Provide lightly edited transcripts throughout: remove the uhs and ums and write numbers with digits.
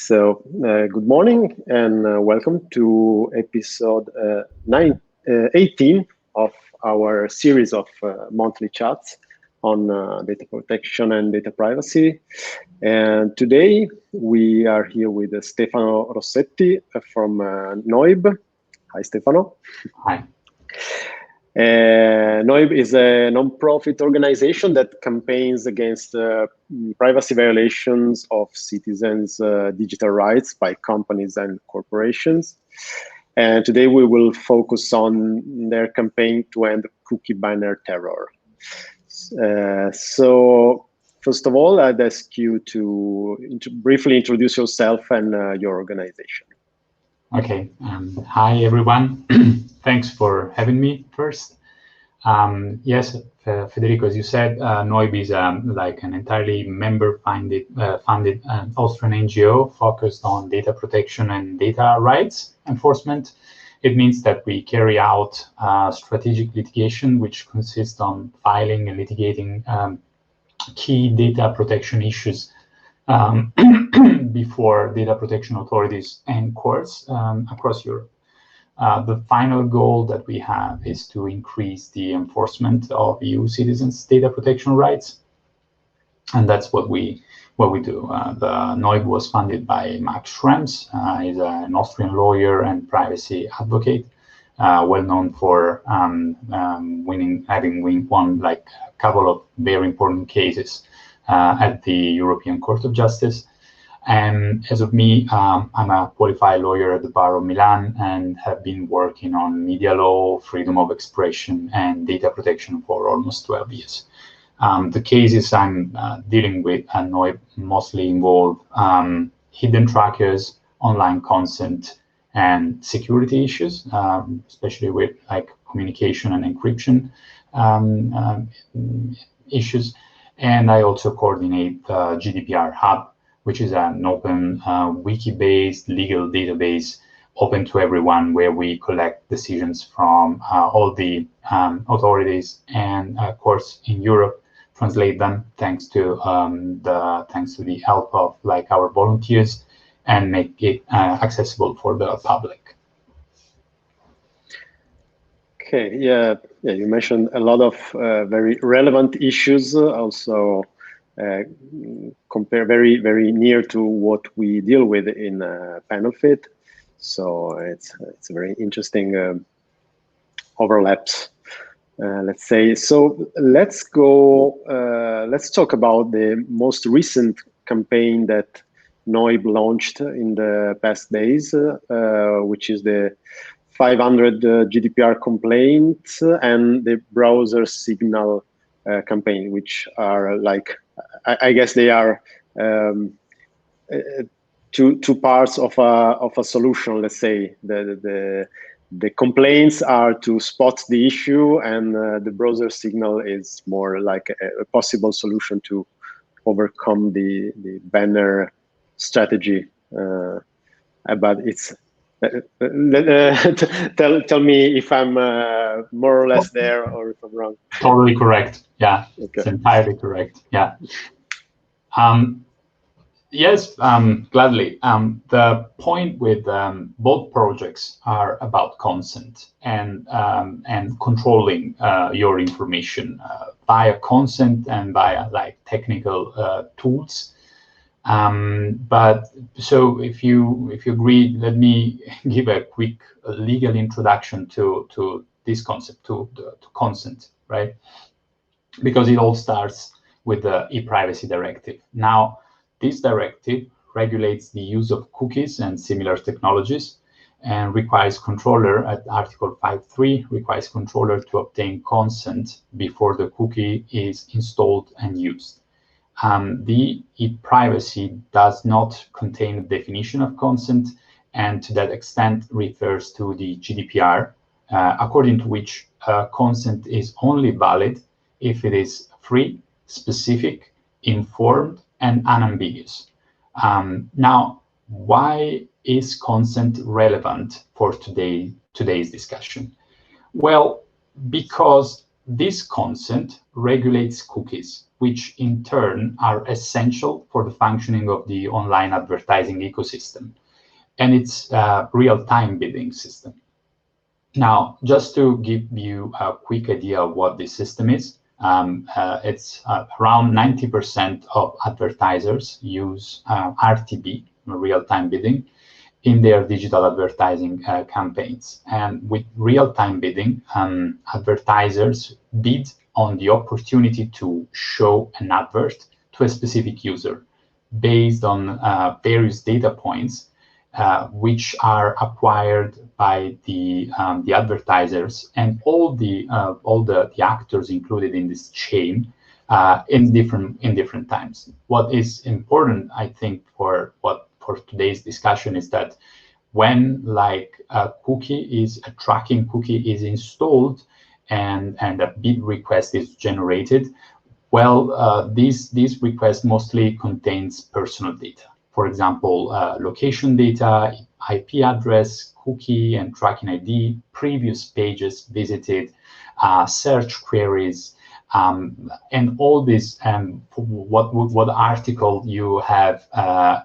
Good morning and welcome to episode 18 of our series of monthly chats on data protection and data privacy. And today we are here with Stefano Rossetti from noyb. Hi, Stefano. Hi. noyb is a non-profit organization that campaigns against privacy violations of citizens' digital rights by companies and corporations. And today we will focus on their campaign to end cookie banner terror. So first of all, I'd ask you to briefly introduce yourself and your organization. Okay. Hi, everyone. Thanks for having me first. Yes, Federico, as you said, noyb is like an entirely member-funded Austrian NGO focused on data protection and data rights enforcement. It means that we carry out strategic litigation, which consists on filing and litigating key data protection issues before data protection authorities and courts across Europe. The final goal that we have is to increase the enforcement of EU citizens' data protection rights, and that's what we do. The noyb was funded by Max Schrems. He's an Austrian lawyer and privacy advocate, well known for having won like a couple of very important cases at the European Court of Justice. And as of me, I'm a qualified lawyer at the Bar of Milan and have been working on media law, freedom of expression, and data protection for almost 12 years. The cases I'm dealing with at noyb mostly involve hidden trackers, online consent, and security issues, especially with like communication and encryption issues. And I also coordinate GDPR Hub, which is an open wiki-based legal database open to everyone, where we collect decisions from all the authorities and courts in Europe, translate them thanks to the help of like our volunteers, and make it accessible for the public. Okay, yeah, you mentioned a lot of very relevant issues, also compare very near to what we deal with in PanelFit. So it's a very interesting overlaps, let's say. So let's talk about the most recent campaign that noyb launched in the past days, which is the 500 GDPR complaints and the browser signal campaign, which are like, I guess they are two parts of a solution. Let's say the complaints are to spot the issue, and the browser signal is more like a possible solution to overcome the banner strategy. But it's tell me if I'm more or less there or if I'm wrong. Totally correct. Yeah, okay. It's entirely correct. Yeah. Yes, gladly. The point with both projects are about consent and controlling your information via consent and via like technical tools. But so if you agree, let me give a quick legal introduction to this concept, to consent, right? Because it all starts with the e-privacy directive. Now, this directive regulates the use of cookies and similar technologies, and requires controller at Article 5.3 requires controller to obtain consent before the cookie is installed and used. The e-privacy does not contain a definition of consent, and to that extent refers to the GDPR, according to which consent is only valid if it is free, specific, informed, and unambiguous. Now, why is consent relevant for today's discussion? Well, because this consent regulates cookies, which in turn are essential for the functioning of the online advertising ecosystem. And it's a real-time bidding system. Now, just to give you a quick idea of what this system is, it's around 90% of advertisers use RTB, real-time bidding, in their digital advertising campaigns. And with real-time bidding, advertisers bid on the opportunity to show an advert to a specific user based on various data points, which are acquired by the advertisers and all the actors included in this chain in different times. What is important, I think, for today's discussion is that when a tracking cookie is installed and a bid request is generated, well, this request mostly contains personal data. For example, location data, IP address, cookie and tracking ID, previous pages visited, search queries, and all this, what article you have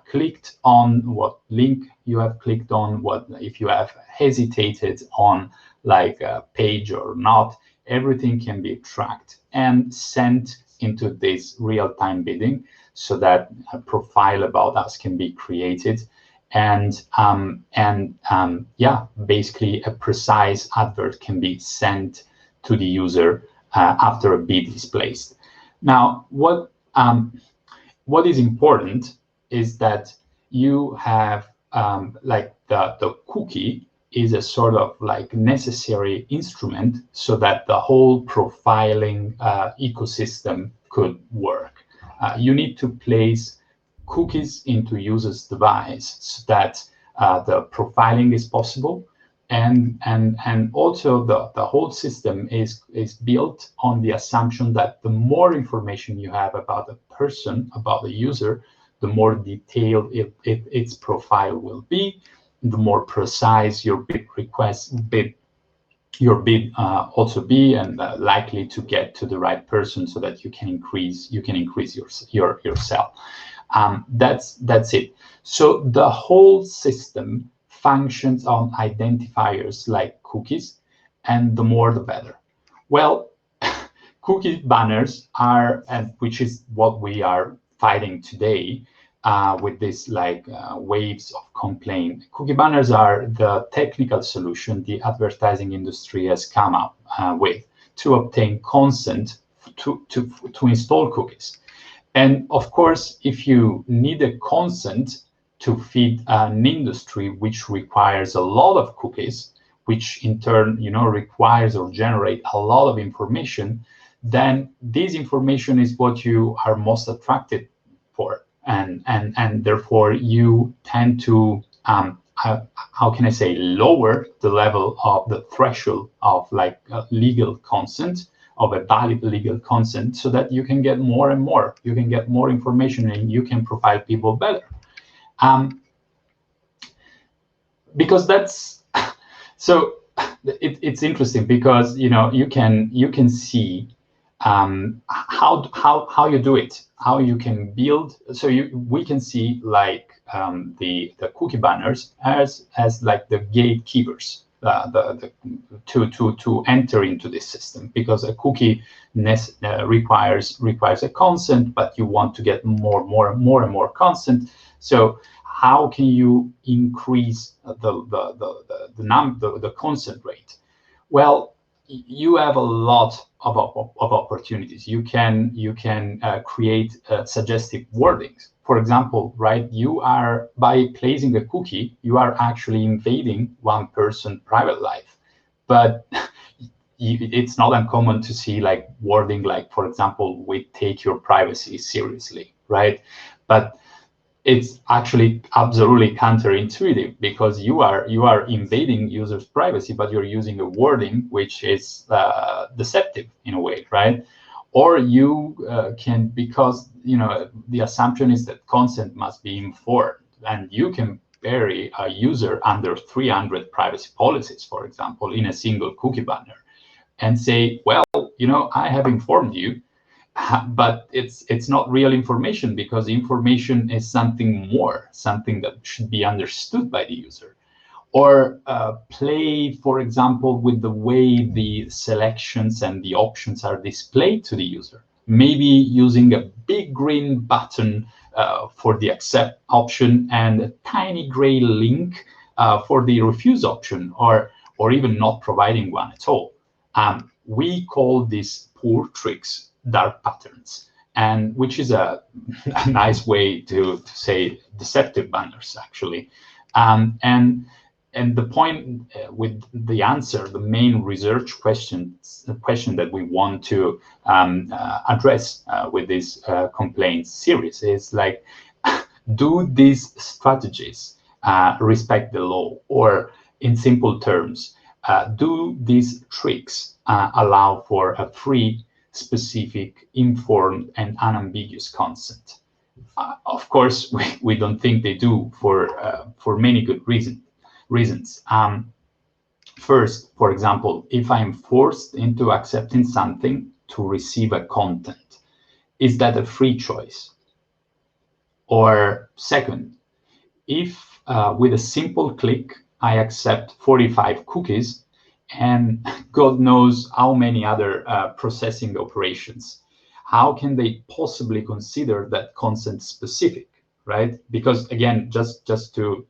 clicked on, what link you have clicked on, what if you have hesitated on like a page or not, everything can be tracked and sent into this real-time bidding so that a profile about us can be created and basically a precise advert can be sent to the user after a bid is placed. Now, what is important is that you have the cookie is a sort of like necessary instrument so that the whole profiling ecosystem could work. You need to place cookies into users' device so that the profiling is possible, and also the whole system is built on the assumption that the more information you have about a person, about the user, the more detailed its profile will be, the more precise your bid also be, and likely to get to the right person so that you can increase your sell. That's it. So the whole system functions on identifiers like cookies, and the more the better. Well, cookie banners are, which is what we are fighting today with this waves of complaint. Cookie banners are the technical solution the advertising industry has come up with to obtain consent to install cookies. And of course, if you need a consent to feed an industry which requires a lot of cookies, which in turn, requires or generate a lot of information, then this information is what you are most attracted for. And therefore you tend to, how can I say, lower the level of the threshold of legal consent, of a valid legal consent, so that you can get more and more. You can get more information and you can profile people better. Because that's so it's interesting because you can see how you do it, how you can build. So we can see the cookie banners as the gatekeepers to enter into this system, because a cookie requires a consent, but you want to get more and more consent. So how can you increase the consent rate? Well, you have a lot of opportunities. You can create suggestive wordings. For example, right, you are, by placing a cookie, you are actually invading one person's private life. But it's not uncommon to see wording for example, we take your privacy seriously, right? But it's actually absolutely counterintuitive, because you are invading users' privacy, but you're using a wording which is deceptive in a way, right? Or you can, because the assumption is that consent must be informed, and you can bury a user under 300 privacy policies, for example, in a single cookie banner, and say, well, I have informed you but it's not real information, because information is something more, something that should be understood by the user. Or play, for example, with the way the selections and the options are displayed to the user. Maybe using a big green button for the accept option and a tiny gray link for the refuse option, or even not providing one at all. We call these poor tricks dark patterns, and which is a nice way to say deceptive banners, actually. And the point with the answer, the main research question that we want to address with this complaint series is like, do these strategies respect the law? Or in simple terms, do these tricks allow for a free, specific, informed, and unambiguous consent? Of course, we don't think they do, for many good reasons. First, for example, if I'm forced into accepting something to receive a content, is that a free choice? Or second, if with a simple click I accept 45 cookies and God knows how many other processing operations, how can they possibly consider that consent specific? Right? Because again, just to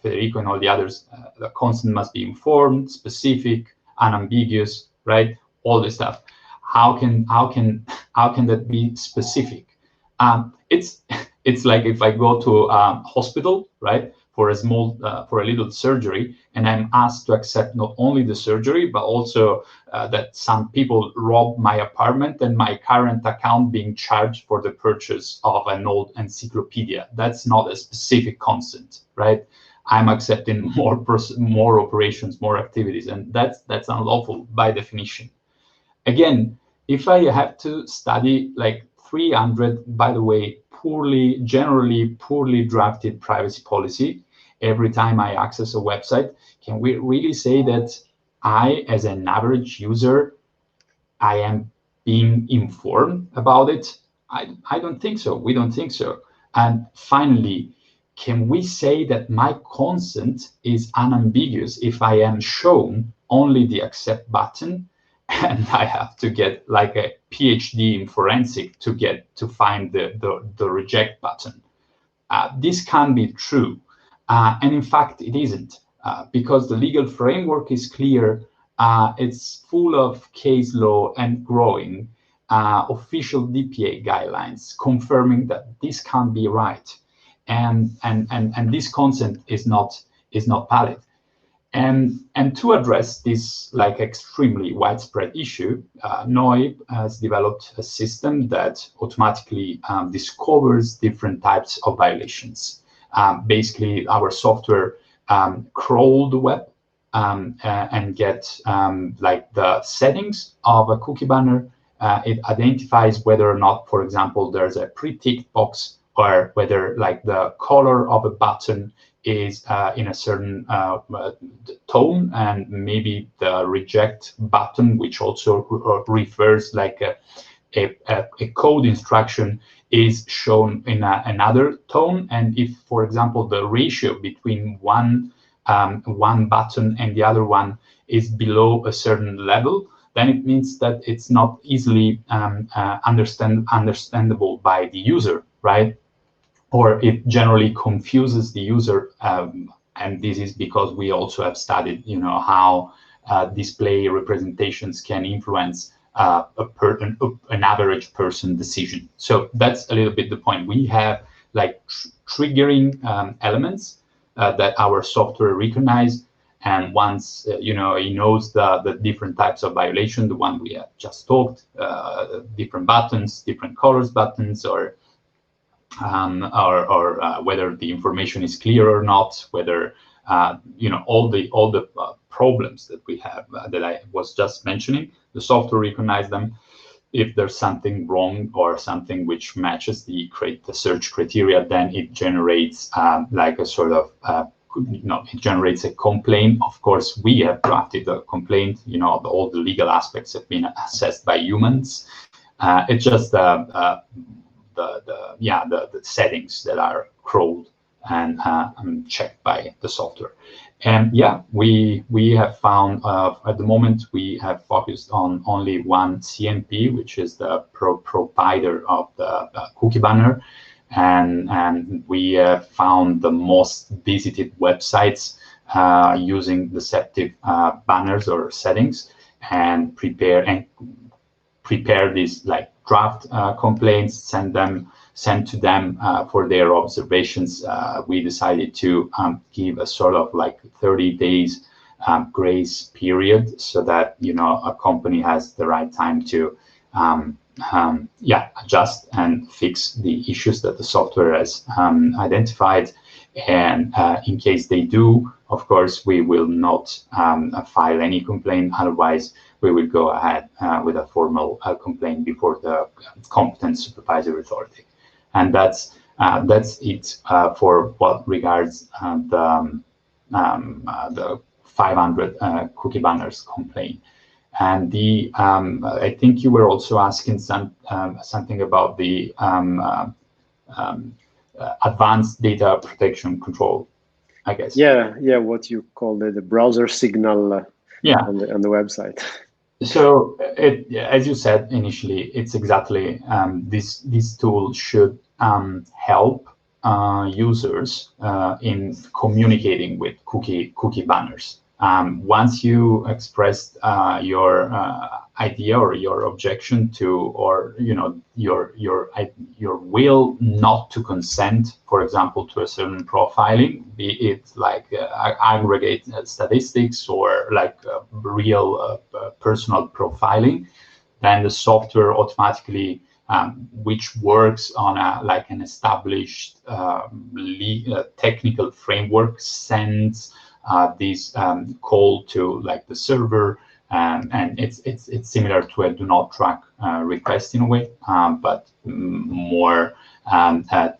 Federico and all the others, the consent must be informed, specific, unambiguous, right? All this stuff. How can that be specific? It's like if I go to a hospital, right, for a little surgery, and I'm asked to accept not only the surgery, but also that some people rob my apartment and my current account being charged for the purchase of an old encyclopedia. That's not a specific consent, right? I'm accepting more operations, more activities, and that's unlawful by definition. Again, if I have to study like 300, by the way, generally poorly drafted privacy policy every time I access a website, can we really say that I, as an average user, I am being informed about it? I don't think so. We don't think so. And finally, can we say that my consent is unambiguous if I am shown only the accept button and I have to get like a PhD in forensic to find the reject button? This can be true. And in fact, it isn't, because the legal framework is clear. It's full of case law and growing official DPA guidelines confirming that this can't be right, and this consent is not valid. And to address this like extremely widespread issue, noyb has developed a system that automatically discovers different types of violations. Basically, our software crawl the web and get like the settings of a cookie banner. It identifies whether or not, for example, there's a pre-ticked box, or whether like the color of a button is in a certain tone, and maybe the reject button, which also refers like a code instruction, is shown in another tone. And if, for example, the ratio between one button and the other one is below a certain level, then it means that it's not easily understandable by the user, right? Or it generally confuses the user, and this is because we also have studied, how display representations can influence an average person decision. So that's a little bit the point. We have like triggering elements that our software recognize, and once he knows the different types of violation, the one we have just talked, different buttons, different colors buttons, or whether the information is clear or not, whether all the problems that we have that I was just mentioning, the software recognizes them. If there's something wrong or something which matches the search criteria, then it generates like a sort of it generates a complaint. Of course, we have drafted a complaint. All the legal aspects have been assessed by humans. It's just the settings that are crawled and checked by the software. And yeah, we have found at the moment we have focused on only one CMP, which is the provider of the cookie banner, and we have found the most visited websites using deceptive banners or settings, and prepare these like draft complaints, send to them for their observations. We decided to give a sort of like 30 days grace period, so that a company has the right time to adjust and fix the issues that the software has identified. And in case they do, of course, we will not file any complaint. Otherwise, we will go ahead with a formal complaint before the competent supervisory authority. And that's it for what regards the 500 cookie banners complaint. And the I think you were also asking something about the advanced data protection control, I guess. Yeah, what you call the browser signal on the website. So as you said initially, it's exactly this tool should help users in communicating with cookie banners. Once you expressed your idea or your objection to, or your will not to consent, for example, to a certain profiling, be it like aggregate statistics or like real personal profiling, then the software automatically, which works on an established technical framework, sends this call to like the server, and it's similar to a do not track request in a way, but more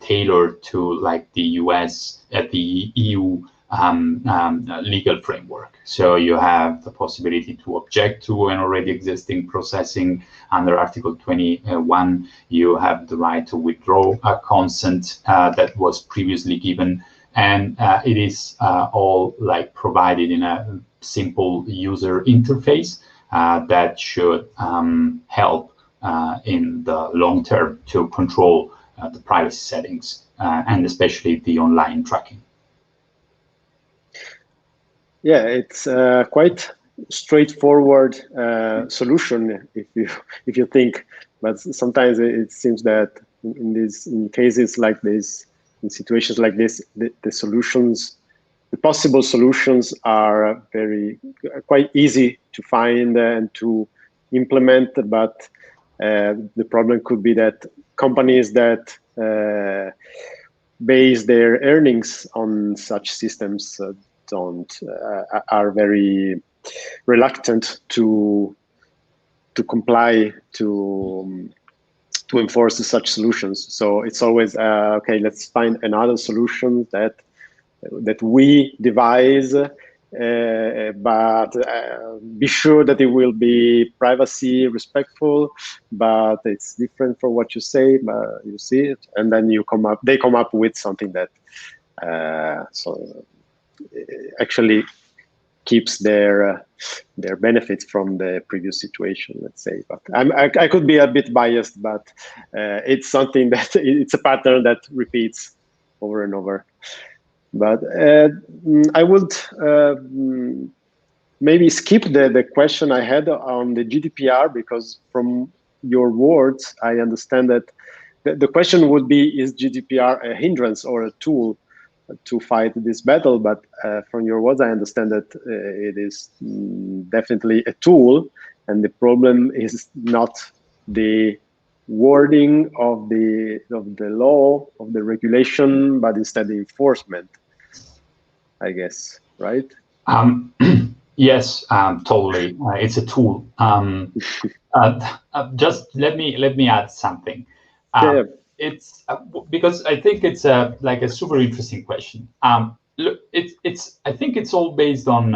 tailored to like the US, the EU legal framework. So you have the possibility to object to an already existing processing under Article 21. You have the right to withdraw a consent that was previously given. And it is all like provided in a simple user interface that should help in the long term to control the privacy settings and especially the online tracking. Yeah, it's quite straightforward solution if you think, but sometimes it seems that in cases like this, in situations like this, the solutions, the possible solutions are quite easy to find and to implement, but the problem could be that companies that base their earnings on such systems are very reluctant to comply, to enforce such solutions. So it's always okay, let's find another solution that we devise, but be sure that it will be privacy respectful, but it's different from what you say, but you see it, and then they come up with something that actually keeps their benefits from the previous situation, let's say. But I could be a bit biased, but it's something that it's a pattern that repeats over and over. But I would maybe skip the question I had on the GDPR, because from your words, I understand that the question would be, is GDPR a hindrance or a tool to fight this battle? But from your words, I understand that it is definitely a tool, and the problem is not the wording of the law, of the regulation, but instead the enforcement, I guess, right? Yes, totally. It's a tool. Just let me add something. It's because I think it's like a super interesting question. Look, I think it's all based on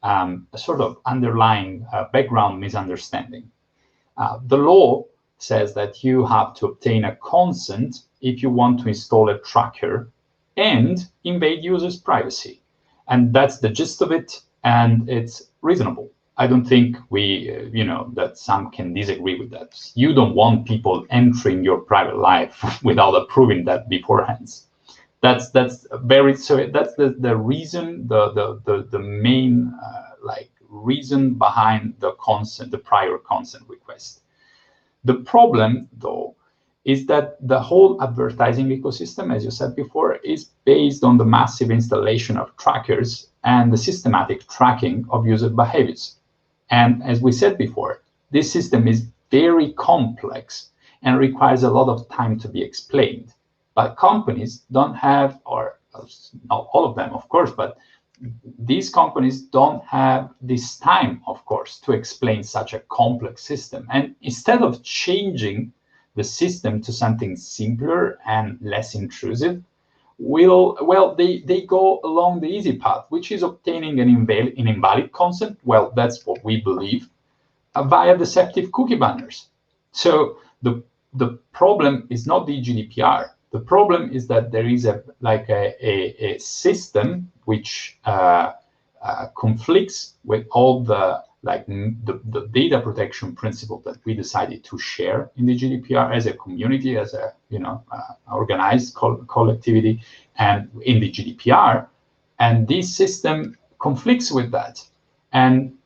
a sort of underlying background misunderstanding. The law says that you have to obtain a consent if you want to install a tracker and invade users' privacy. And that's the gist of it, and it's reasonable. I don't think that some can disagree with that. You don't want people entering your private life without approving that beforehand. That's the reason, the main reason behind the consent, the prior consent request. The problem, though, is that the whole advertising ecosystem, as you said before, is based on the massive installation of trackers and the systematic tracking of user behaviors. And as we said before, this system is very complex and requires a lot of time to be explained. But companies don't have, or not all of them, of course, but these companies don't have this time, of course, to explain such a complex system. And instead of changing the system to something simpler and less intrusive, they go along the easy path, which is obtaining an invalid consent. Well, that's what we believe, via deceptive cookie banners. So the problem is not the GDPR. The problem is that there is a system which conflicts with all the data protection principle that we decided to share in the GDPR as a community, as a organized collectivity, and in the GDPR. And this system conflicts with that. And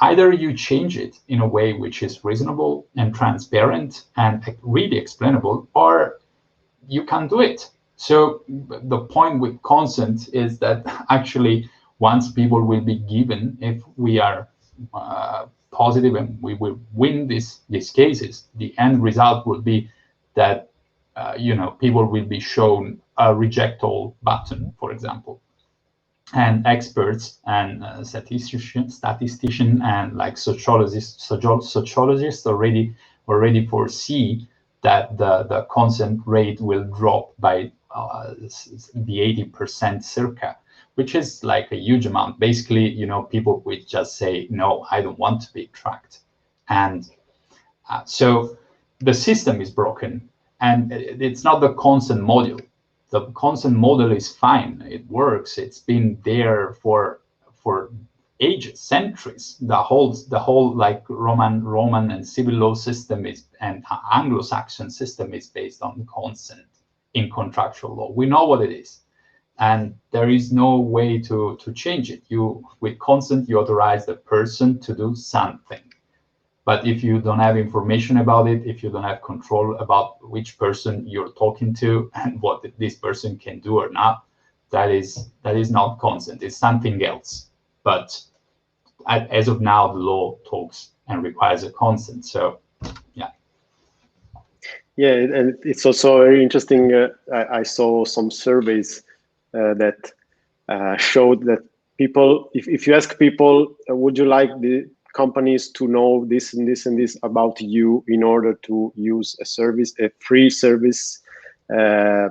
either you change it in a way which is reasonable and transparent and really explainable, or you can't do it. So the point with consent is that actually once people will be given, if we are positive and we will win these cases, the end result will be that people will be shown a reject all button, for example. And experts and statisticians and sociologists already foresee that the consent rate will drop by the 80% circa, which is like a huge amount. Basically, people would just say, no, I don't want to be tracked. And so the system is broken, and it's not the consent module. The consent model is fine. It works. It's been there for ages, centuries. The whole like Roman and civil law system and Anglo-Saxon system is based on consent in contractual law. We know what it is, and there is no way to change it. With consent, you authorize the person to do something. But if you don't have information about it, if you don't have control about which person you're talking to and what this person can do or not, that is not consent. It's something else. But as of now, the law talks and requires a consent. So, yeah. Yeah, and it's also very interesting. I saw some surveys that showed that people, if you ask people, would you like the companies to know this and this and this about you in order to use a service, a free service, the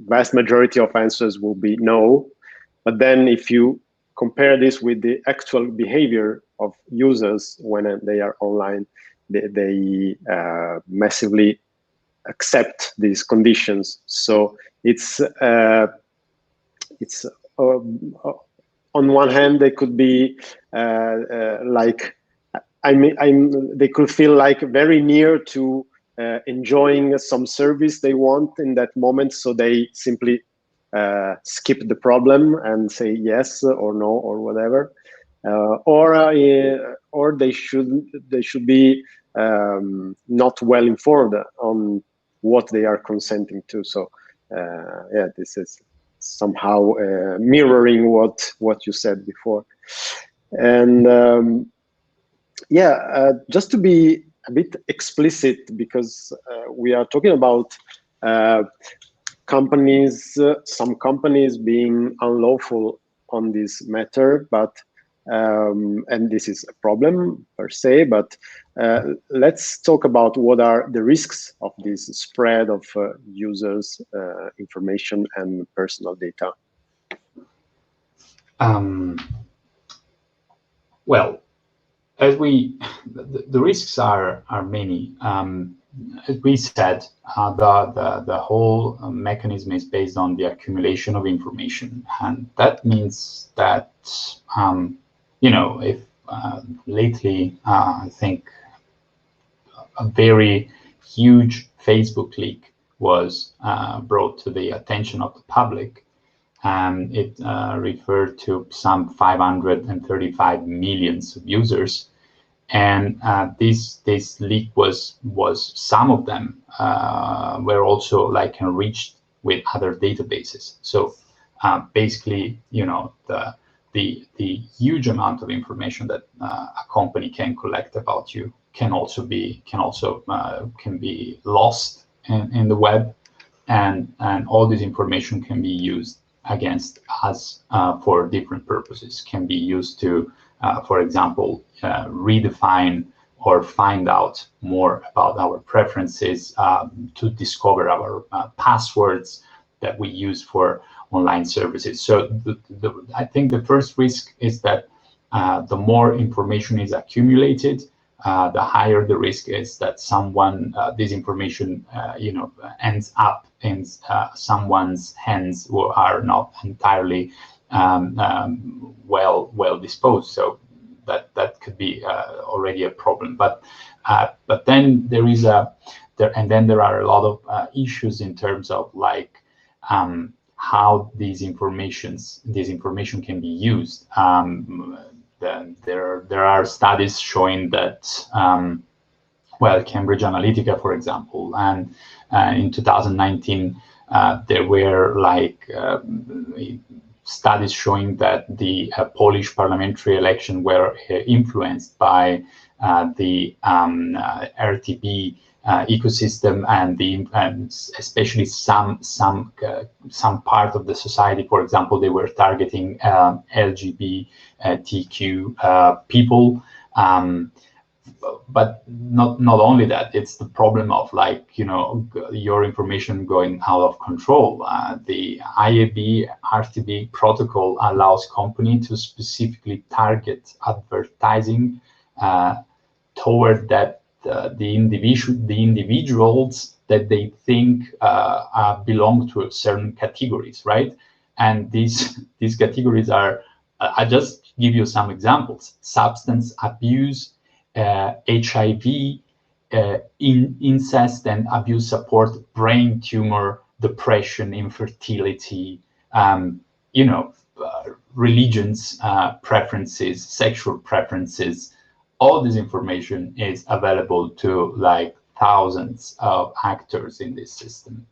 vast majority of answers will be no. But then if you compare this with the actual behavior of users when they are online, they massively accept these conditions. So it's on one hand, they could be they could feel like very near to enjoying some service they want in that moment, so they simply skip the problem and say yes or no or whatever, or they should be not well informed on what they are consenting to. So yeah, this is somehow mirroring what you said before. And just to be a bit explicit, because we are talking about companies, some companies being unlawful on this matter, but and this is a problem per se, but let's talk about what are the risks of this spread of users' information and personal data. Well, as the risks are many. As we said, the whole mechanism is based on the accumulation of information, and that means that if lately I think a very huge Facebook leak was brought to the attention of the public, and it referred to some 535 million users. And this leak was some of them were also like enriched with other databases. So basically, the huge amount of information that a company can collect about you can be lost in the web, and all this information can be used against us for different purposes. Can be used to, for example, redefine or find out more about our preferences, to discover our passwords that we use for online services. So I think the first risk is that the more information is accumulated, the higher the risk is that this information, ends up in someone's hands who are not entirely well disposed. So that could be already a problem. But then there are a lot of issues in terms of like how this information can be used. There are studies showing that, Cambridge Analytica, for example, and in 2019 there were studies showing that the Polish parliamentary election were influenced by the RTB ecosystem, and especially some part of the society. For example, they were targeting LGBTQ people, but not only that. It's the problem of your information going out of control. The IAB RTB protocol allows companies to specifically target advertising toward that the individuals that they think belong to certain categories, right? And these categories are, I just give you some examples: substance abuse, HIV, incest and abuse support, brain tumor, depression, infertility, religions, preferences, sexual preferences. All this information is available to thousands of actors in this system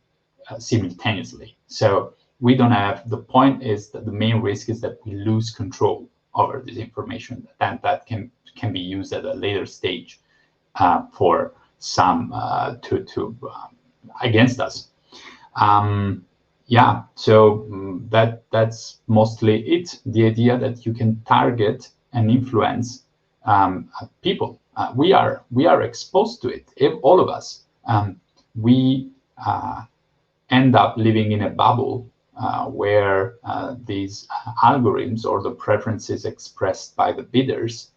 simultaneously. So we don't have, the point is that the main risk is that we lose control over this information, and that can be used at a later stage for some against us. So that's mostly it. The idea that you can target and influence people. We are exposed to it. All of us. We end up living in a bubble where these algorithms or the preferences expressed by the bidders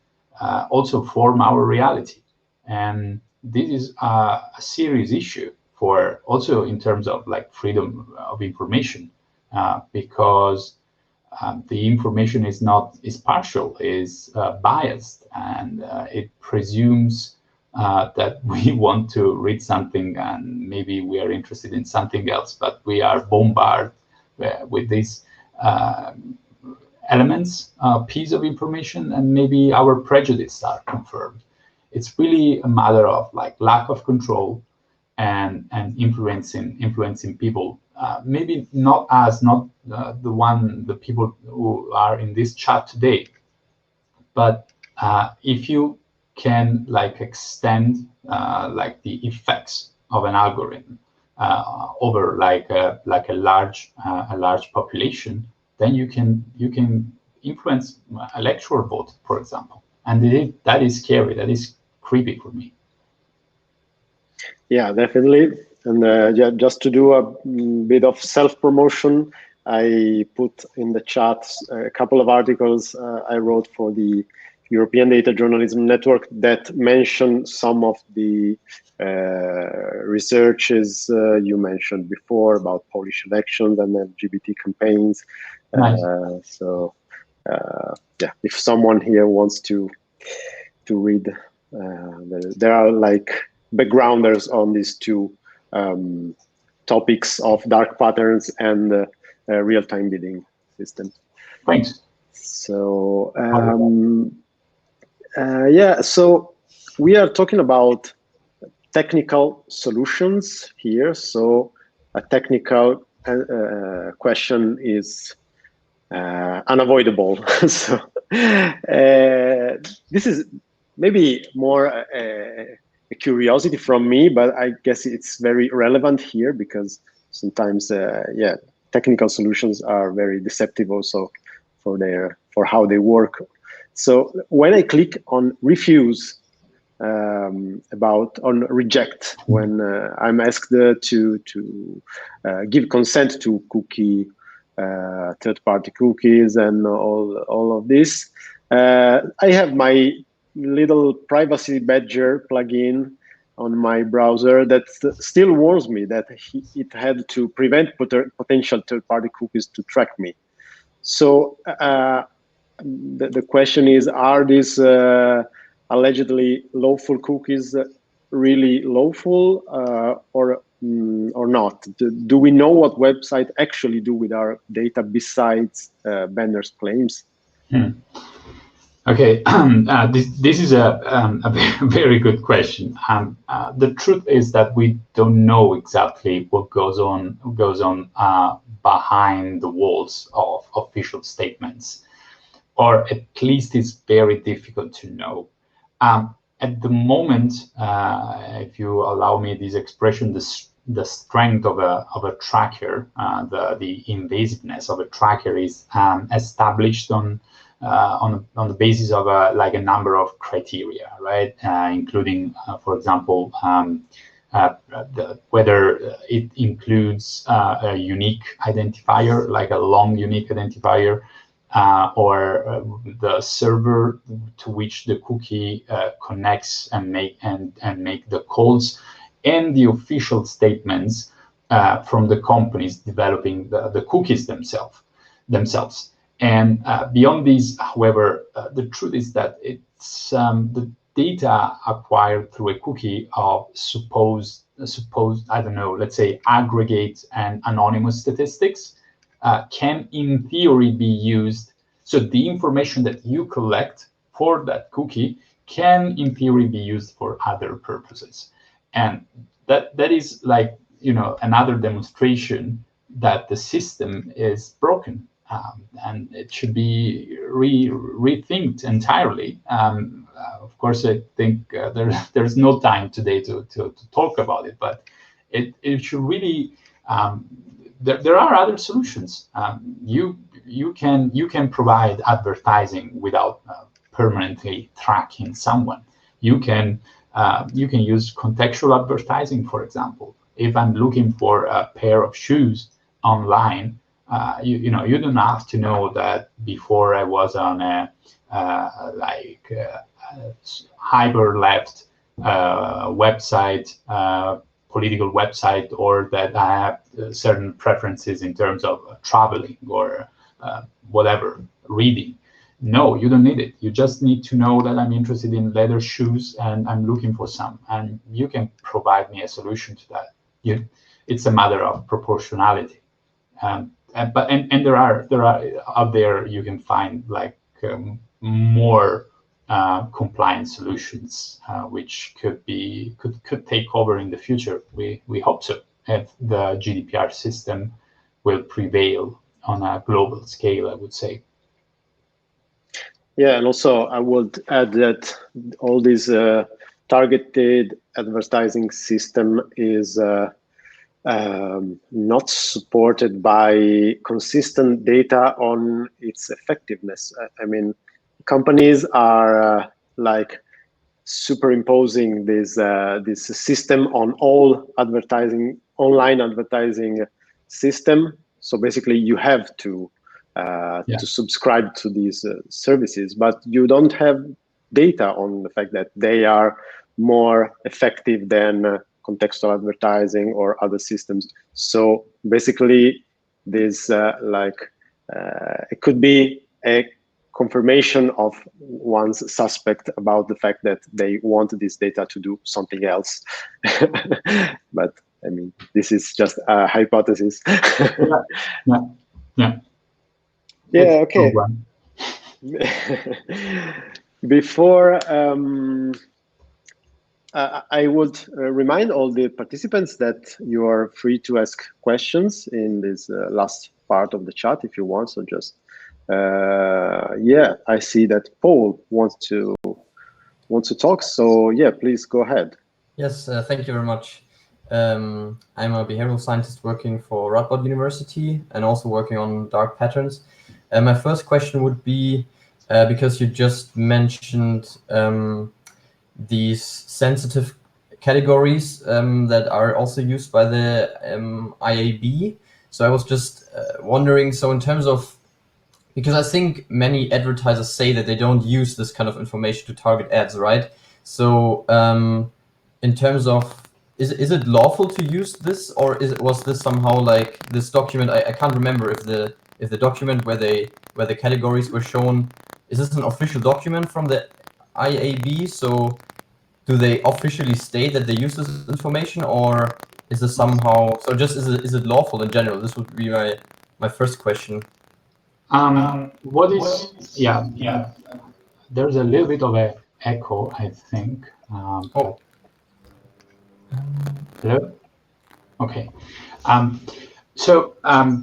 also form our reality. And this is a serious issue for also in terms of freedom of information, because the information is partial, is biased, and it presumes that we want to read something and maybe we are interested in something else, but we are bombarded with these elements, piece of information, and maybe our prejudices are confirmed. It's really a matter of lack of control and influencing people. Maybe not the people who are in this chat today, but if you can extend the effects of an algorithm over a large population, then you can influence electoral vote, for example, and that is scary. That is creepy for me. Yeah, definitely. And just to do a bit of self-promotion, I put in the chat a couple of articles I wrote for the European Data Journalism Network that mention some of the researches you mentioned before about Polish elections and LGBT campaigns. Nice. Yeah, if someone here wants to read, there are like backgrounders on these two topics of dark patterns and real-time bidding system. Thanks. So yeah, so we are talking about technical solutions here. So a technical question is unavoidable. So this is maybe more a curiosity from me, but I guess it's very relevant here because sometimes, yeah, technical solutions are very deceptive also for how they work. So when I click on refuse, on reject, when I'm asked to give consent to cookie, third-party cookies and all of this, I have my little privacy badger plugin on my browser that still warns me that it had to prevent potential third-party cookies to track me. So the question is, are these allegedly lawful cookies really lawful or not? Do we know what websites actually do with our data besides banners claims? Okay, this is a very good question. The truth is that we don't know exactly what goes on behind the walls of official statements, or at least it's very difficult to know. At the moment, if you allow me this expression, the strength of a tracker, the invasiveness of a tracker is established on the basis of a number of criteria, right? Including, for example, whether it includes a unique identifier, like a long unique identifier, or the server to which the cookie connects and make the calls, and the official statements from the companies developing the cookies themselves. And beyond these, however, the truth is that it's the data acquired through a cookie of supposed, I don't know, let's say aggregate and anonymous statistics can in theory be used. So the information that you collect for that cookie can in theory be used for other purposes. And that is like, another demonstration that the system is broken. And it should be rethinked entirely. Of course, I think there's no time today to talk about it, but it should really. There are other solutions. You can provide advertising without permanently tracking someone. You can use contextual advertising, for example. If I'm looking for a pair of shoes online, you don't have to know that before I was on a hyper left website, political website, or that I have certain preferences in terms of traveling or whatever, reading. No, you don't need it. You just need to know that I'm interested in leather shoes and I'm looking for some, and you can provide me a solution to that. It's a matter of proportionality. But there are out there, you can find like more compliant solutions which could take over in the future. We hope so, if the GDPR system will prevail on a global scale, I would say. Yeah, and also I would add that all this targeted advertising system is not supported by consistent data on its effectiveness. I mean, companies are like superimposing this system on all online advertising system. So basically, you have to to subscribe to these services, but you don't have data on the fact that they are more effective than contextual advertising or other systems. So basically, this it could be a confirmation of one's suspect about the fact that they want this data to do something else. But I mean, this is just a hypothesis. Yeah. Okay. Before I would remind all the participants that you are free to ask questions in this last part of the chat if you want. So just I see that Paul wants to talk. So yeah, please go ahead. Yes, thank you very much. I'm a behavioral scientist working for Radboud University and also working on dark patterns. My first question would be, because you just mentioned these sensitive categories that are also used by the IAB. So I was just wondering, so in terms of, because I think many advertisers say that they don't use this kind of information to target ads, right? So in terms of, is it lawful to use this, or was this somehow like this document? I can't remember if the document where the categories were shown, is this an official document from the IAB? So do they officially state that they use this information, or is this somehow, so just is it lawful in general? This would be my first question. There's a little bit of a echo, I think. Hello? Okay.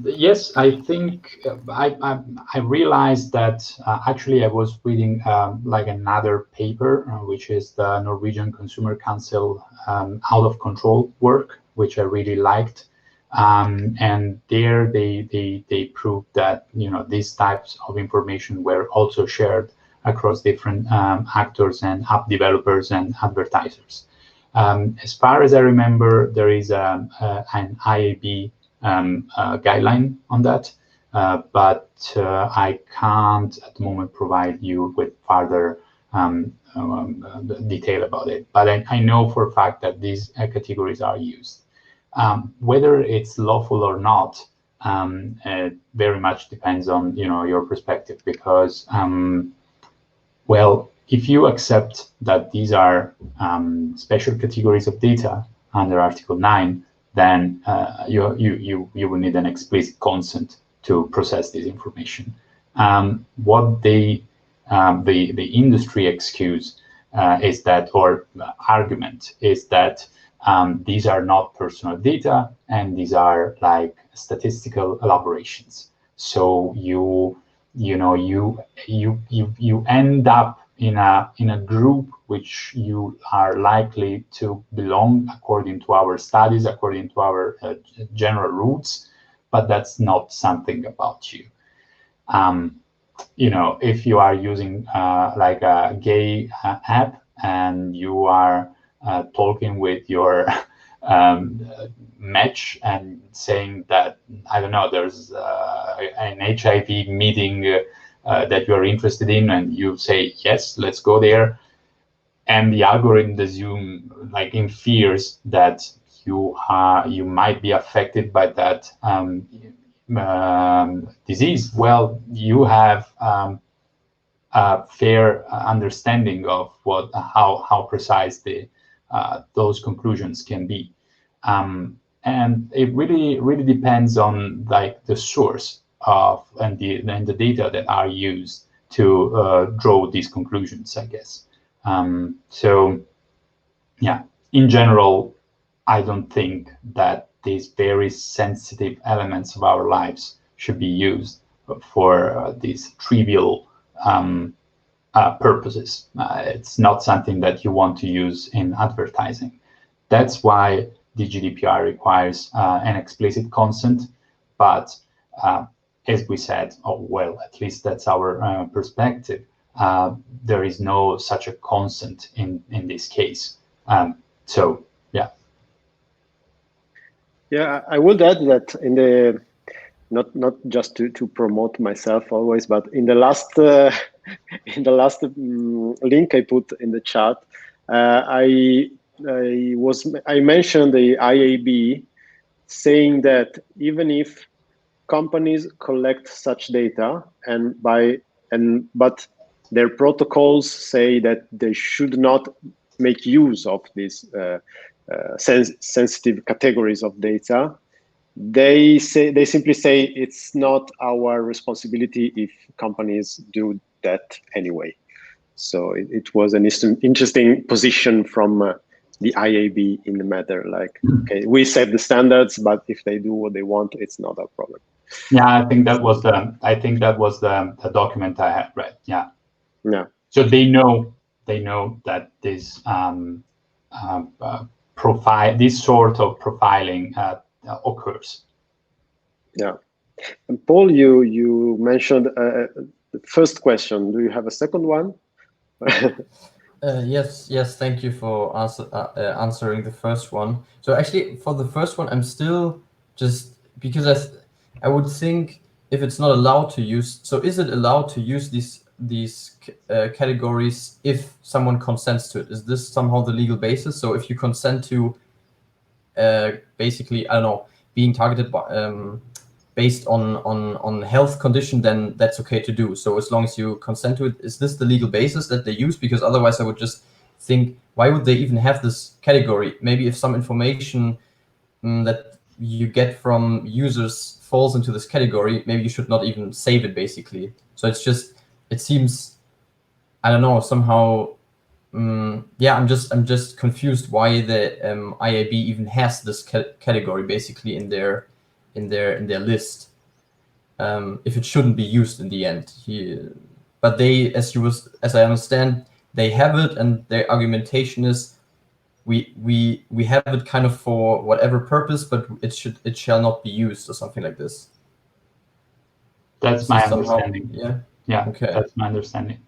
Yes, I think I realized that actually I was reading like another paper, which is the Norwegian Consumer Council Out of Control work, which I really liked. And there they proved that these types of information were also shared across different actors and app developers and advertisers. As far as I remember, there is an IAB guideline on that, but I can't at the moment provide you with further detail about it. But I know for a fact that these categories are used. Whether it's lawful or not, it very much depends on your perspective, because well, if you accept that these are special categories of data under Article 9, then you will need an explicit consent to process this information. What the industry excuse is that, or argument is that these are not personal data and these are like statistical elaborations. So you end up in a group which you are likely to belong according to our studies, according to our general rules, but that's not something about you. If you are using like a gay app and you are talking with your match and saying that, I don't know, there's an HIV meeting that you're interested in, and you say, yes, let's go there. And the algorithm assume, like, in fears that you might be affected by that disease. Well, you have a fair understanding of how precise those conclusions can be. And it really depends on like the source of and the data that are used to draw these conclusions, I guess. So yeah, in general, I don't think that these very sensitive elements of our lives should be used for these trivial purposes. It's not something that you want to use in advertising. That's why the GDPR requires an explicit consent, but as we said, well, at least that's our perspective, there is no such a consent in this case. So, yeah. Yeah, I would add that in the not just to promote myself always, but in the last link I put in the chat, I mentioned the IAB saying that even if companies collect such data but their protocols say that they should not make use of these sensitive categories of data, they simply say it's not our responsibility if companies do that anyway. So it was an interesting position from the IAB in the matter. Like, okay, we set the standards, but if they do what they want, it's not our problem. Yeah, I think that was the document I had read. Yeah. Yeah. So they know that this this sort of profiling occurs. Yeah. And Paul, you mentioned the first question. Do you have a second one? Yes. Thank you for answering the first one. So actually, for the first one, I'm still just because I would think if it's not allowed to use. So is it allowed to use these categories if someone consents to it? Is this somehow the legal basis? So if you consent to basically, I don't know, being targeted by, based on health condition, then that's okay to do. So as long as you consent to it, is this the legal basis that they use? Because otherwise I would just think, why would they even have this category? Maybe if some information that you get from users falls into this category, maybe you should not even save it, basically. So it seems, I don't know, somehow, yeah, I'm just confused why the IAB even has this category basically in their list, if it shouldn't be used in the end. But they, as I understand, they have it, and their argumentation is we have it kind of for whatever purpose, but it shall not be used or something like this. That's my understanding. Yeah. Okay. That's my understanding.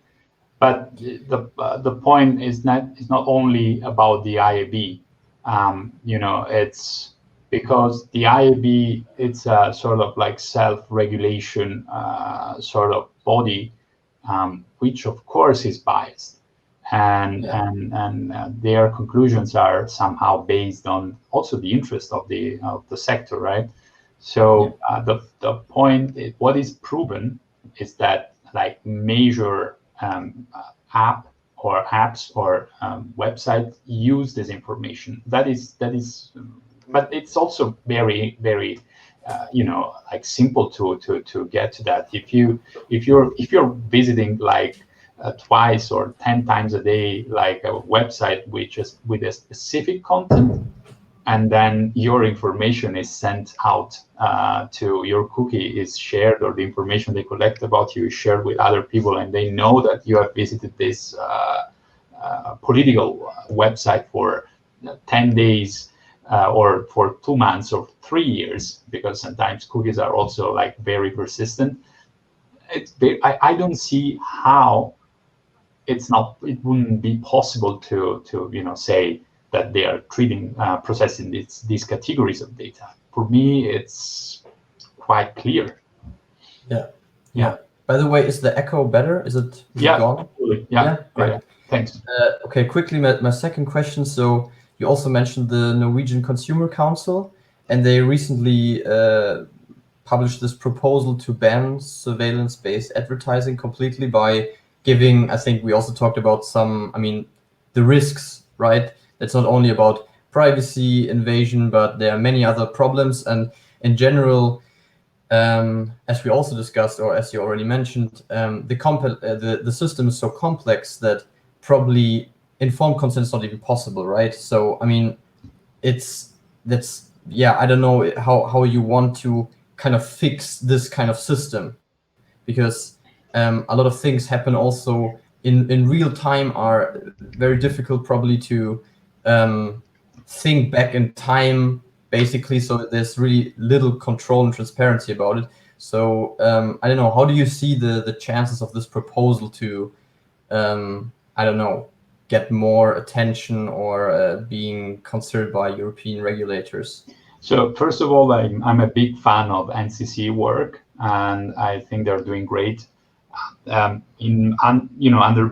But the point is not only about the IAB. It's because the IAB, it's a sort of like self-regulation sort of body, which of course is biased, and their conclusions are somehow based on also the interest of the sector, right? So the point, what is proven is that like major apps or websites use this information. That is, but it's also very, very, like simple to get to that. If you're visiting like twice or 10 times a day, like a website which is with a specific content, and then your information is sent out to your cookie is shared, or the information they collect about you is shared with other people, and they know that you have visited this political website for 10 days or for 2 months or 3 years, because sometimes cookies are also like very persistent. I don't see how it wouldn't be possible to say that they are processing these categories of data. For me, it's quite clear. Yeah. By the way, is the echo better? Is it gone? Absolutely. Yeah. Great. Thanks. Okay, quickly, my second question. So you also mentioned the Norwegian Consumer Council, and they recently published this proposal to ban surveillance-based advertising completely by giving, I think we also talked about the risks, right? It's not only about privacy invasion, but there are many other problems. And in general, as we also discussed, or as you already mentioned, the system is so complex that probably informed consent is not even possible, right? So, I mean, I don't know how you want to kind of fix this kind of system, because a lot of things happen also in real time, are very difficult probably to think back in time, basically. So there's really little control and transparency about it. So I don't know, how do you see the chances of this proposal to I don't know, get more attention or being considered by European regulators? So first of all, I'm a big fan of NCC work, and I think they're doing great. Under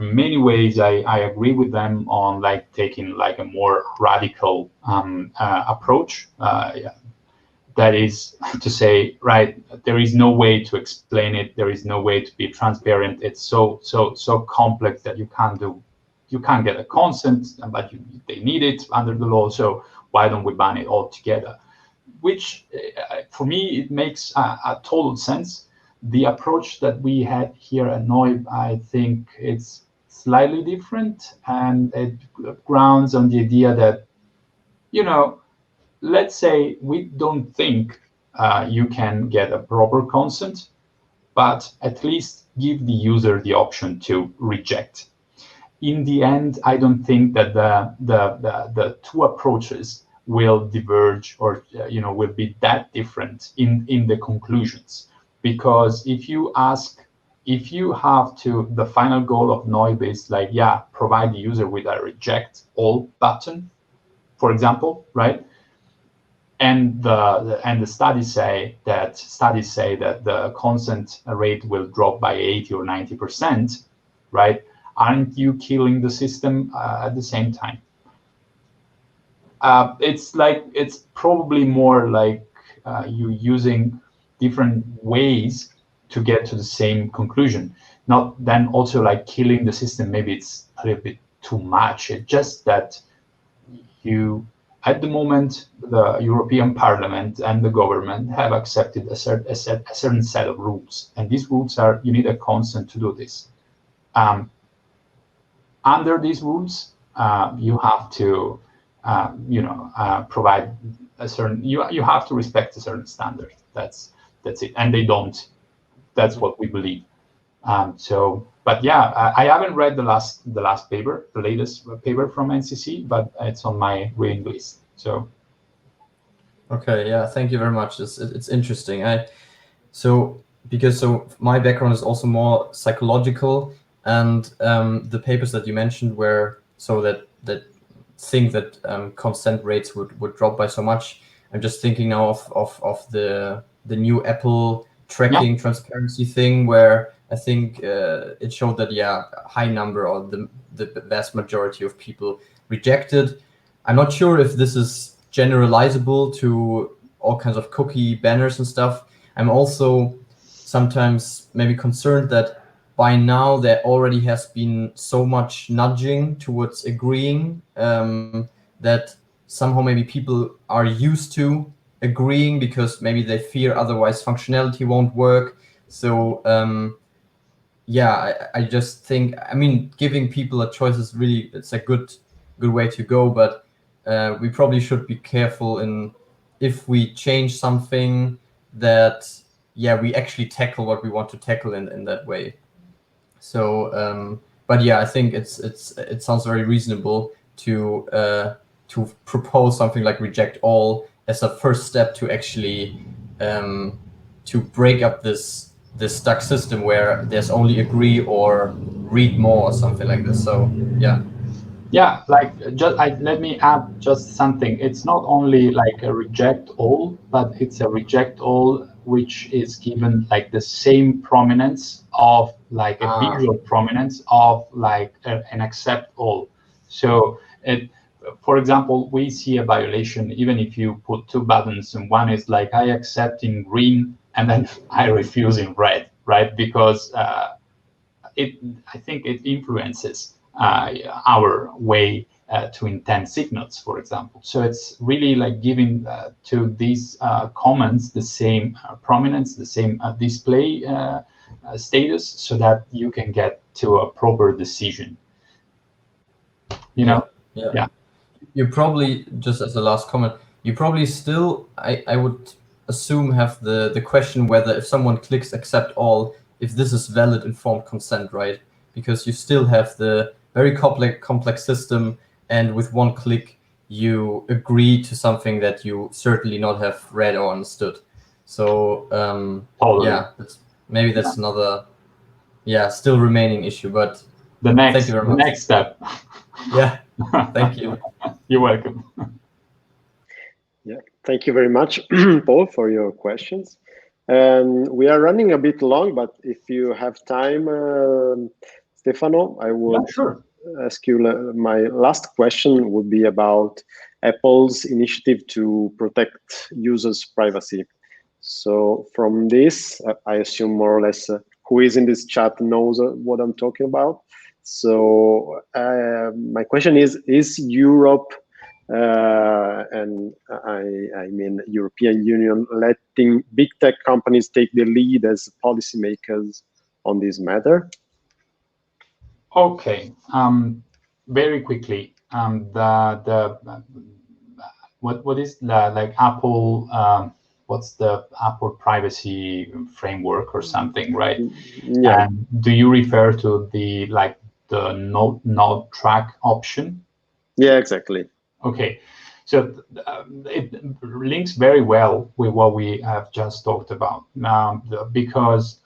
many ways, I agree with them on like taking like a more radical approach. That is to say, right, there is no way to explain it. There is no way to be transparent. It's so complex that you can't get a consent, but they need it under the law. So why don't we ban it altogether? Which, for me, it makes a total sense. The approach that we had here at noyb, I think it's slightly different, and it grounds on the idea that, let's say we don't think you can get a proper consent, but at least give the user the option to reject. In the end, I don't think that the two approaches will diverge or will be that different in the conclusions, because if you have to, the final goal of noyb is like, provide the user with a reject all button, for example, right? And the studies say that the consent rate will drop by 80 or 90%, right? Aren't you killing the system at the same time? It's probably more like you using different ways to get to the same conclusion. Not then also like killing the system. Maybe it's a little bit too much. It's just that at the moment, the European Parliament and the government have accepted a certain set of rules, and these rules are you need a consent to do this. Under these rules, you have to, provide a certain. You have to respect a certain standard. That's it, and they don't. That's what we believe. But yeah, I haven't read the latest paper from NCC, but it's on my reading list. So. Okay, yeah, thank you very much. It's interesting. Because my background is also more psychological, and the papers that you mentioned were that think that consent rates would drop by so much. I'm just thinking now of the new Apple tracking transparency thing, where I think it showed that a high number or the vast majority of people rejected. I'm not sure if this is generalizable to all kinds of cookie banners and stuff. I'm also sometimes maybe concerned that by now there already has been so much nudging towards agreeing that somehow maybe people are used to agreeing because maybe they fear otherwise functionality won't work. So I just think, giving people a choice is really, it's a good way to go, but we probably should be careful in if we change something that we actually tackle what we want to tackle in that way. So but I think it sounds very reasonable to propose something like reject all as a first step to actually to break up this stuck system where there's only agree or read more or something like this. So let me add just something. It's not only like a reject all, but it's a reject all which is given like the same prominence of like a visual prominence of like an accept all. So for example, we see a violation even if you put two buttons, and one is like I accept in green and then I refuse in red, right? Because I think it influences our way to intend signals, for example. So it's really like giving to these comments the same prominence, the same display status, so that you can get to a proper decision. Yeah. You probably, just as a last comment, you probably still, I would assume, have the question whether if someone clicks accept all, if this is valid informed consent, right? Because you still have the very complex system, and with one click you agree to something that you certainly not have read or understood. So maybe that's another still remaining issue, but thank you very much. The next step. Thank you. You're welcome. Yeah. Thank you very much, Paul, for your questions. We are running a bit long, but if you have time, Stefano, I would ask you, my last question would be about Apple's initiative to protect users' privacy. So from this, I assume more or less who is in this chat knows what I'm talking about. So my question is Europe, and I mean European Union, letting big tech companies take the lead as policymakers on this matter? Okay, very quickly, what is like Apple? What's the Apple privacy framework or something, right? Yeah. And do you refer to the not track option? Yeah, exactly. Okay, so it links very well with what we have just talked about, because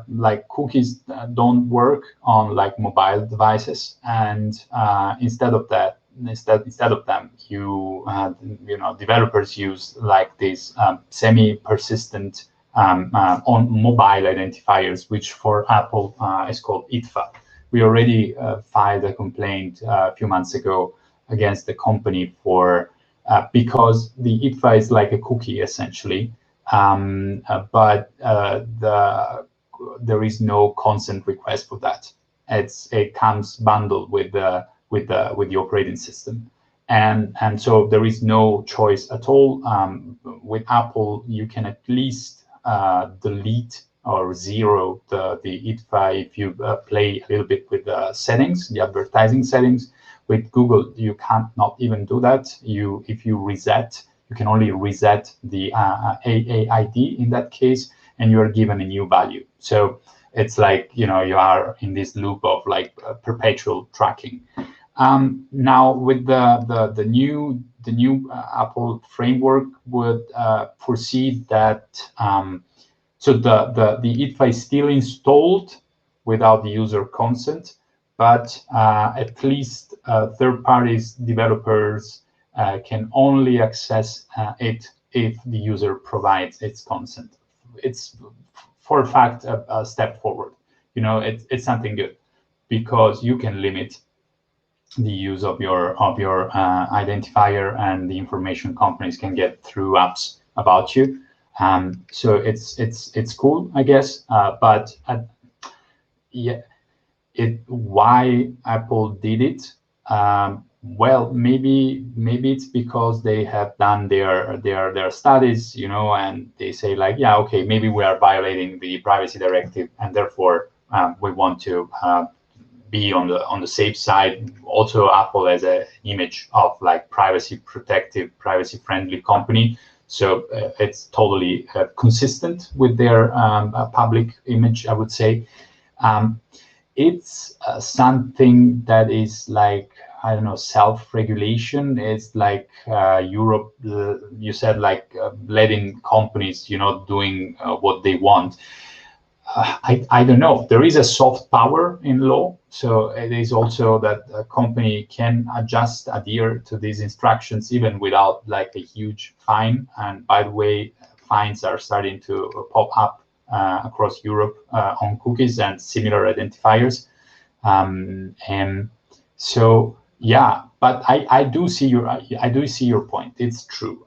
like cookies don't work on like mobile devices, and instead of them, you developers use like these semi-persistent on mobile identifiers, which for Apple is called IDFA. We already filed a complaint a few months ago against the company for because the IDFA is like a cookie essentially, but there is no consent request for that. It comes bundled with the operating system, and so there is no choice at all. With Apple, you can at least delete or zero the IDFA if you play a little bit with the settings, the advertising settings. With Google, you can't not even do that. If you reset, you can only reset the AAID in that case, and you are given a new value. So it's like, you are in this loop of like perpetual tracking. Now with the new Apple framework would foresee that so the IDFA is still installed without the user consent, but at least third parties developers can only access it if the user provides its consent. It's for a fact a step forward. It's something good, because you can limit the use of your identifier and the information companies can get through apps about you. So it's cool, I guess. But yeah, why Apple did it? Well, maybe it's because they have done their studies, and they say like, yeah, okay, maybe we are violating the privacy directive, and therefore we want to be on the safe side. Also, Apple has an image of like privacy protective, privacy friendly company, so it's totally consistent with their public image, I would say. It's something that is like, I don't know, self-regulation. It's like Europe, you said, like letting companies, doing what they want. I don't know. There is a soft power in law. So it is also that a company can adhere to these instructions even without like a huge fine. And by the way, fines are starting to pop up across Europe on cookies and similar identifiers. And so, yeah, but I do see your point. It's true.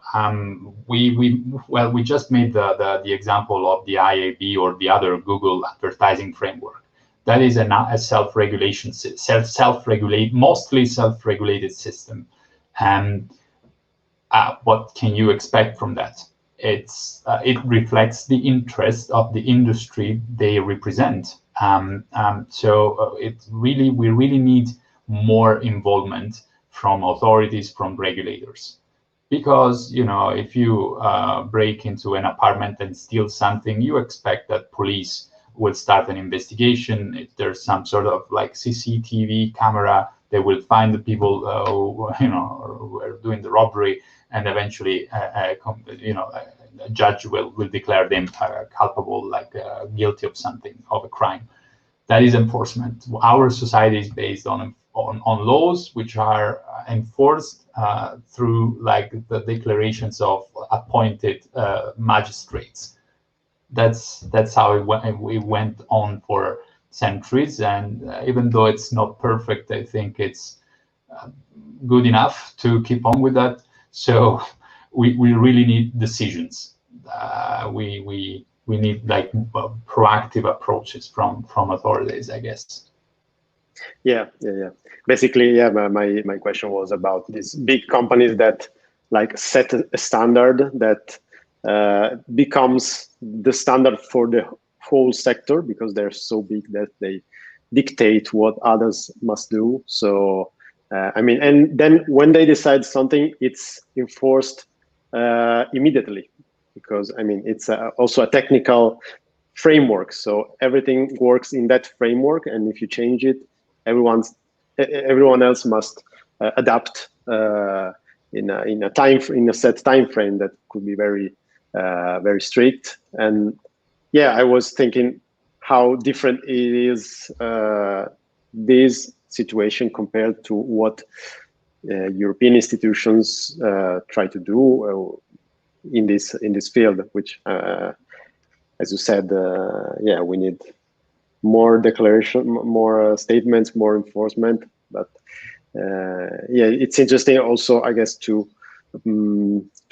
We just made the example of the IAB or the other Google advertising framework. That is a self-regulation, mostly self-regulated system. And what can you expect from that? It reflects the interest of the industry they represent. So we really need more involvement from authorities, from regulators, because if you break into an apartment and steal something, you expect that police will start an investigation. If there's some sort of like CCTV camera, they will find the people who were doing the robbery, and eventually a judge will declare them culpable, like guilty of something, of a crime. That is enforcement. Our society is based on on laws which are enforced through like the declarations of appointed magistrates. That's how it went on for centuries, and even though it's not perfect, I think it's good enough to keep on with that. So we really need decisions. We need like proactive approaches from authorities, I guess. Yeah. Basically, yeah. My question was about these big companies that like set a standard that becomes the standard for the whole sector, because they're so big that they dictate what others must do. So I mean, and then when they decide something, it's enforced immediately, because I mean it's also a technical framework. So everything works in that framework, and if you change it, everyone else must adapt in a set time frame that could be very strict. And yeah, I was thinking how different it is this situation compared to what European institutions try to do in this field, which as you said, yeah, we need more declaration, more statements, more enforcement. But yeah, it's interesting also, I guess, to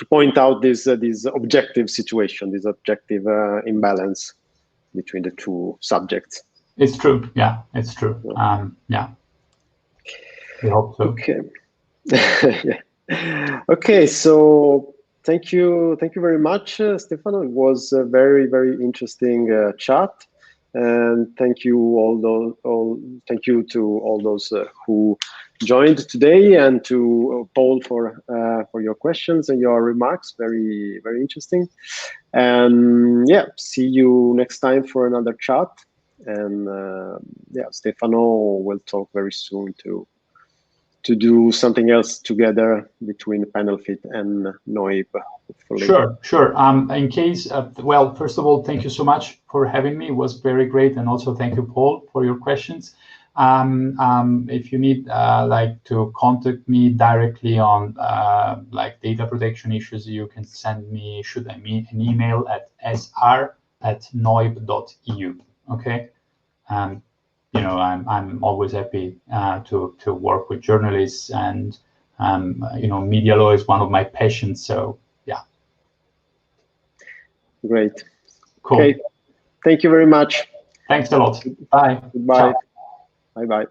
point out this objective situation, this objective imbalance between the two subjects. It's true. Yeah, it's true. Yeah, we hope so. Okay. Yeah. Okay. So thank you very much, Stefano. It was a very interesting chat. And thank you thank you to all those who joined today, and to Paul for your questions and your remarks. Very interesting. And yeah, see you next time for another chat. And yeah, Stefano will talk very soon to do something else together between PanelFit and noyb. Sure. In case, well, first of all, thank you so much for having me. It was very great, and also thank you, Paul, for your questions. If you need like to contact me directly on like data protection issues, you can shoot me an email at sr@noyb.eu. Okay. You know, I'm always happy to work with journalists, and you know, media law is one of my passions. So yeah. Great. Cool. Okay. Thank you very much. Thanks a lot. Bye. Goodbye. Ciao. Bye-bye.